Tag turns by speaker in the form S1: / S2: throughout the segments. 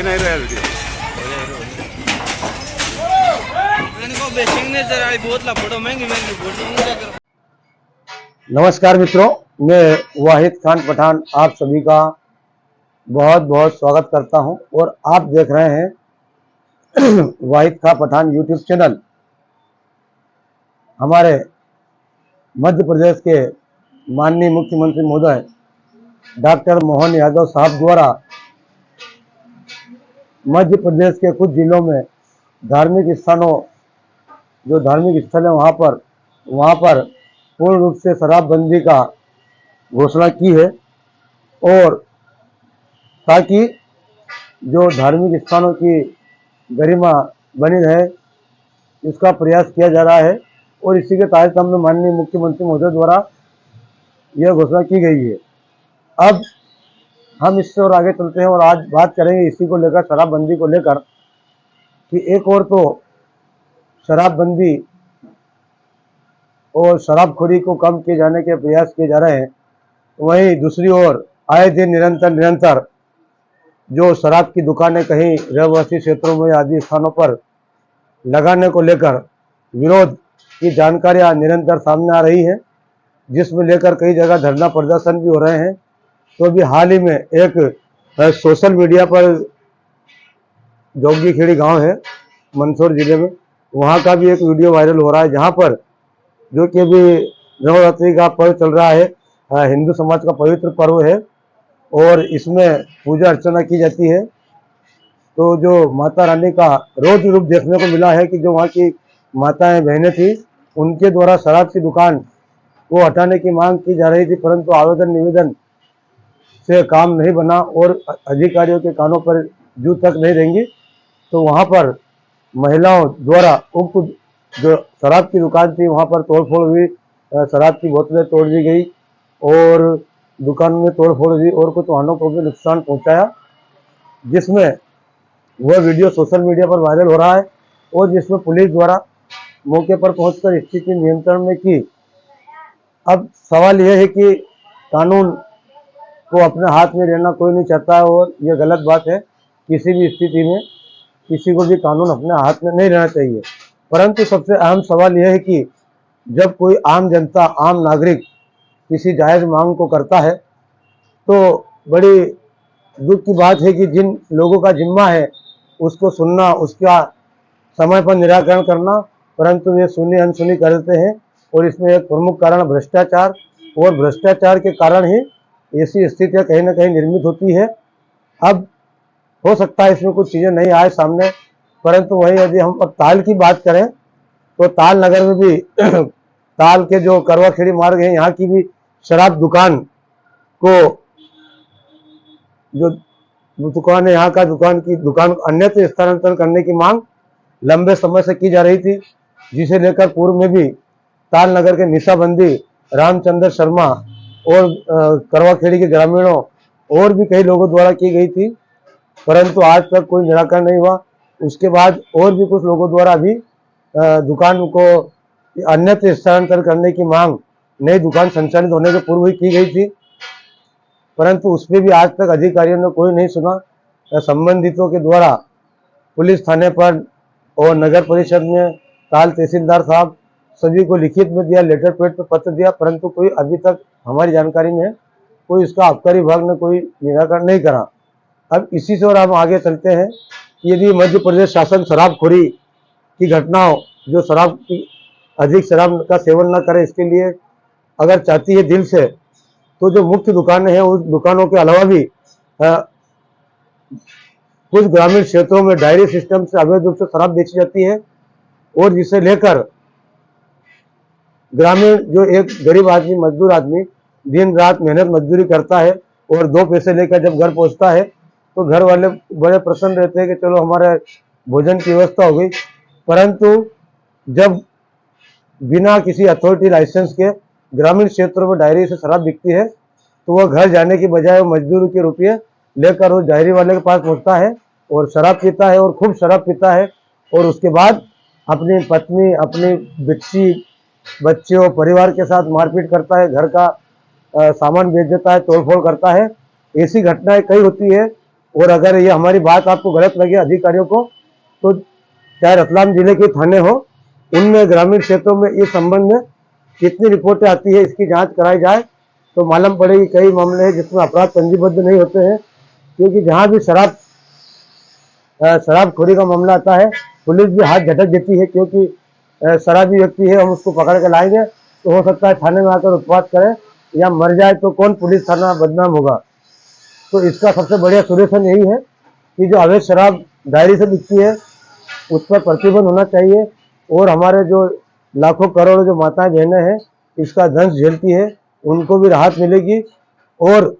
S1: कि नहीं रहा वीडियो
S2: इनको बेसिंग ने जरा बहुत ला फोटो महंगी महंगी फोटो।
S3: नमस्कार मित्रों, मैं वाहिद खान पठान आप सभी का बहुत बहुत स्वागत करता हूं और आप देख रहे हैं वाहिद खान पठान यूट्यूब चैनल। हमारे मध्य प्रदेश के माननीय मुख्यमंत्री महोदय डॉक्टर मोहन यादव साहब द्वारा मध्य प्रदेश के कुछ जिलों में धार्मिक स्थानों जो धार्मिक स्थल है वहाँ पर पूर्ण रूप से शराबबंदी का घोषणा की है और ताकि जो धार्मिक स्थानों की गरिमा बनी रहे इसका प्रयास किया जा रहा है और इसी के तहत में माननीय मुख्यमंत्री महोदय द्वारा यह घोषणा की गई है। अब हम इससे और आगे चलते हैं और आज बात करेंगे इसी को लेकर, शराबबंदी को लेकर, कि एक और तो शराबबंदी और शराबखोरी को कम किए जाने के प्रयास किए जा रहे हैं, वहीं दूसरी ओर आए दिन निरंतर जो शराब की दुकानें कहीं रहवासी क्षेत्रों में आदि स्थानों पर लगाने को लेकर विरोध की जानकारियां निरंतर सामने आ रही हैं, जिसमें लेकर कई जगह धरना प्रदर्शन भी हो रहे हैं। तो अभी हाल ही में एक सोशल मीडिया पर जोगीखेड़ी गांव है मंदसौर जिले में, वहां का भी एक वीडियो वायरल हो रहा है, जहां पर जो कि अभी नवरात्रि का पर्व चल रहा है, हिंदू समाज का पवित्र पर्व है और इसमें पूजा अर्चना की जाती है। तो जो माता रानी का रोज रूप देखने को मिला है कि जो वहाँ की माताएं बहनें थी उनके द्वारा शराब की दुकान को हटाने की मांग की जा रही थी, परंतु आवेदन निवेदन से काम नहीं बना और अधिकारियों के कानों पर जू तक नहीं रहेंगी। तो वहाँ पर महिलाओं द्वारा उक्त जो शराब की दुकान थी वहाँ पर तोड़फोड़ हुई, शराब की बोतलें तोड़ दी गई और दुकान में तोड़फोड़ हुई और कुछ वाहनों को भी नुकसान पहुँचाया, जिसमें वह वीडियो सोशल मीडिया पर वायरल हो रहा है और जिसमें पुलिस द्वारा मौके पर पहुंचकर स्थिति नियंत्रण में की। अब सवाल यह है कि कानून को अपने हाथ में लेना कोई नहीं चाहता है और यह गलत बात है। किसी भी स्थिति में किसी को भी कानून अपने हाथ में नहीं लेना चाहिए, परंतु सबसे अहम सवाल यह है कि जब कोई आम जनता, आम नागरिक किसी जायज़ मांग को करता है तो बड़ी दुख की बात है कि जिन लोगों का जिम्मा है उसको सुनना, उसका समय पर निराकरण करना, परंतु वे सुनी अनसुनी कर देते हैं और इसमें एक प्रमुख कारण भ्रष्टाचार, और भ्रष्टाचार के कारण ही ऐसी स्थितियां कहीं ना कहीं निर्मित होती है। अब हो सकता है इसमें कुछ चीज़ें नहीं आए सामने, परंतु वही यदि हम अब ताल की बात करें तो ताल नगर में भी ताल के जो करवाखेड़ी मार्ग है यहाँ की भी शराब दुकान को जो दुकान है, यहाँ का दुकान अन्यत्र स्थानांतरण करने की मांग लंबे समय से की जा रही थी, जिसे लेकर पूर्व में भी ताल नगर के निशाबंदी रामचंद्र शर्मा और करवाखेड़ी के ग्रामीणों और भी कई लोगों द्वारा की गई थी, परंतु आज तक कोई निराकरण नहीं हुआ। उसके बाद और भी कुछ लोगों द्वारा भी दुकान को अन्यत्र स्थानांतरण करने की मांग नई दुकान संचालित होने के पूर्व ही की गई थी, परंतु उसमें भी आज तक अधिकारियों ने कोई नहीं सुना। संबंधितों के द्वारा पुलिस थाने पर और नगर परिषद में ताल तहसीलदार साहब सभी को लिखित में दिया, लेटर पैड पर पत्र दिया, परंतु कोई अभी तक हमारी जानकारी में कोई इसका आबकारी विभाग ने कोई निराकरण नहीं करा। अब इसी से और हम आगे चलते हैं कि यदि मध्य प्रदेश शासन शराबखोरी की घटनाओं, जो शराब की अधिक शराब का सेवन न करे, इसके लिए अगर चाहती है दिल से, तो जो मुख्य दुकानें हैं उस दुकानों के अलावा भी कुछ ग्रामीण क्षेत्रों में डायरी सिस्टम से अवैध रूप से शराब बेची जाती है और जिसे लेकर ग्रामीण जो एक गरीब आदमी, मजदूर आदमी दिन रात मेहनत मजदूरी करता है और 2 पैसे लेकर जब घर पहुंचता है तो घर वाले बड़े प्रसन्न रहते हैं कि चलो हमारे भोजन की व्यवस्था हो गई, परंतु जब बिना किसी अथॉरिटी लाइसेंस के ग्रामीण क्षेत्रों में डायरी से शराब बिकती है तो वह घर जाने की बजाय मजदूर के रुपये लेकर वो डायरी वाले के पास पहुंचता है और शराब पीता है और खूब शराब पीता है और उसके बाद अपनी पत्नी, अपनी बच्ची, बच्चों, परिवार के साथ मारपीट करता है, घर का सामान बेच देता है, तोड़फोड़ करता है। ऐसी घटनाएं कई होती है और अगर ये हमारी बात आपको गलत लगे अधिकारियों को, तो चाहे रतलाम जिले के थाने हो, उनमें ग्रामीण क्षेत्रों में इस संबंध में कितनी रिपोर्टें आती है इसकी जांच कराई जाए, तो मालूम पड़ेगी कई मामले हैं जिसमें अपराध पंजीबद्ध नहीं होते हैं। क्योंकि जहां भी शराबखोरी का मामला आता है, पुलिस भी हाथ झटक देती है, क्योंकि शराबी व्यक्ति है, हम उसको पकड़ के लाएंगे तो हो सकता है थाने में आकर उत्पात करे या मर जाए, तो कौन पुलिस थाना बदनाम होगा। तो इसका सबसे बढ़िया सोल्यूशन यही है कि जो अवैध शराब डायरी से बिकती है उस पर प्रतिबंध होना चाहिए, और हमारे जो लाखों करोड़ों जो माताएं बहनें हैं इसका दंश झेलती है, उनको भी राहत मिलेगी। और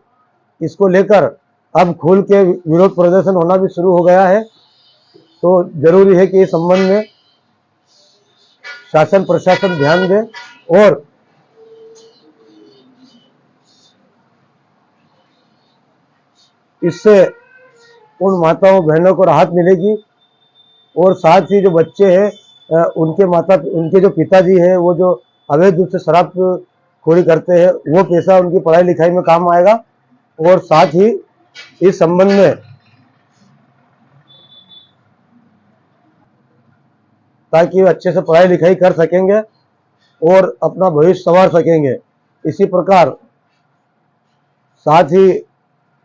S3: इसको लेकर अब खुल के विरोध प्रदर्शन होना भी शुरू हो गया है। तो जरूरी है कि इस संबंध में शासन प्रशासन ध्यान दे और इससे उन माताओं बहनों को राहत मिलेगी। और साथ ही जो बच्चे हैं उनके जो पिताजी हैं वो जो अवैध रूप से शराब खोरी करते हैं, वो पैसा उनकी पढ़ाई लिखाई में काम आएगा। और साथ ही इस संबंध में ताकि वे अच्छे से पढ़ाई लिखाई कर सकेंगे और अपना भविष्य संवार सकेंगे। इसी प्रकार साथ ही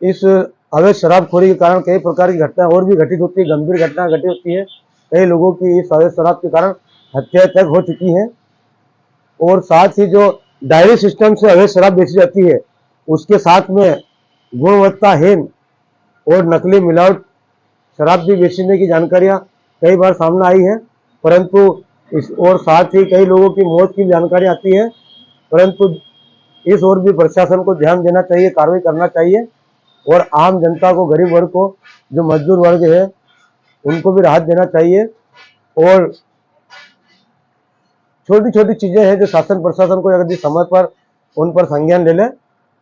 S3: इस अवैध शराबखोरी के कारण कई प्रकार की घटनाएं और भी घटित होती है, गंभीर घटनाएं घटित होती है। कई लोगों की इस अवैध शराब के कारण हत्याएं तक हो चुकी हैं। और साथ ही जो डायरी सिस्टम से अवैध शराब बेची जाती है, उसके साथ में गुणवत्ताहीन और नकली मिलावट शराब भी बेचने की जानकारियां कई बार सामने आई है, परंतु और साथ ही कई लोगों की मौत की जानकारी आती है। परंतु इस ओर भी प्रशासन को ध्यान देना चाहिए, कार्रवाई करना चाहिए, और आम जनता को, गरीब वर्ग को, जो मजदूर वर्ग है उनको भी राहत देना चाहिए। और छोटी छोटी चीजें हैं जो शासन प्रशासन को यदि समय पर उन पर संज्ञान ले ले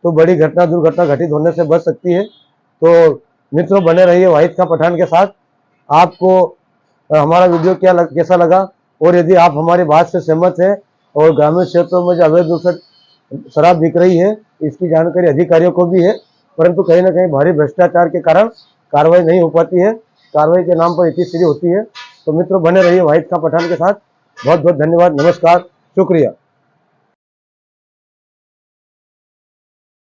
S3: तो बड़ी घटना दुर्घटना घटित होने से बच सकती है। तो मित्रों, बने रहिए वाहिद खां पठान के साथ। आपको हमारा वीडियो कैसा लगा, और यदि आप हमारी बात से सहमत हैं और ग्रामीण क्षेत्रों में जो अवैध रूप से शराब बिक रही है इसकी जानकारी अधिकारियों को भी है, परंतु कहीं ना कहीं भारी भ्रष्टाचार के कारण कार्रवाई नहीं हो पाती है, कार्रवाई के नाम पर इतनी सीधी होती है। तो मित्रों, बने रहिए वाहिद खां पठान के साथ। बहुत बहुत धन्यवाद, नमस्कार, शुक्रिया।